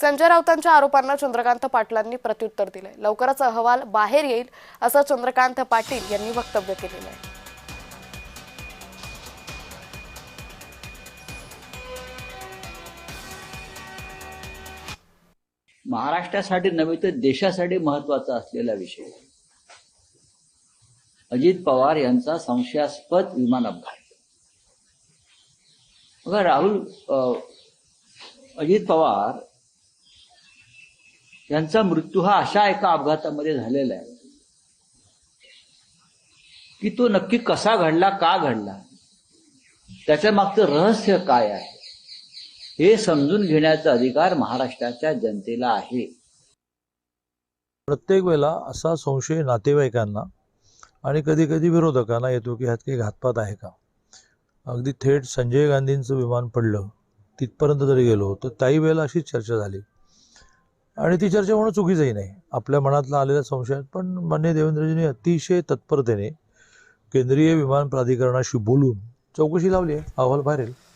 संजय राऊतांच्या आरोपांना चंद्रकांत पाटलांनी प्रत्युत्तर दिलंय। लवकरच अहवाल बाहेर येईल असं चंद्रकांत पाटील यांनी वक्तव्य केलेलं आहे। महाराष्ट्रासाठी नव्हे तर देशासाठी महत्वाचा असलेला विषय अजित पवार यांचा संशयास्पद विमान अपघात। बघा अजित पवार यांचा मृत्यू हा अशा एका अपघातामध्ये झालेला आहे की तो नक्की कसा घडला, का घडला, त्याच्या मागचं रहस्य काय आहे हे समजून घेण्याचा अधिकार महाराष्ट्राच्या जनतेला आहे। प्रत्येक वेळेला असा संशय नातेवाईकांना आणि कधी कधी विरोधकांना येतो की ह्यात काही घातपात आहे का। अगदी थेट संजय गांधींचं विमान पडलं तिथपर्यंत जरी गेलो तर त्याही वेळेला अशीच चर्चा झाली आणि ती चर्चा होणं चुकीचंही नाही आपल्या मनातला आलेल्या संशयात। पण माननीय देवेंद्रजींनी अतिशय तत्परतेने केंद्रीय विमान प्राधिकरणाशी बोलून चौकशी लावली आहे, अहवाल बाहेर येईल।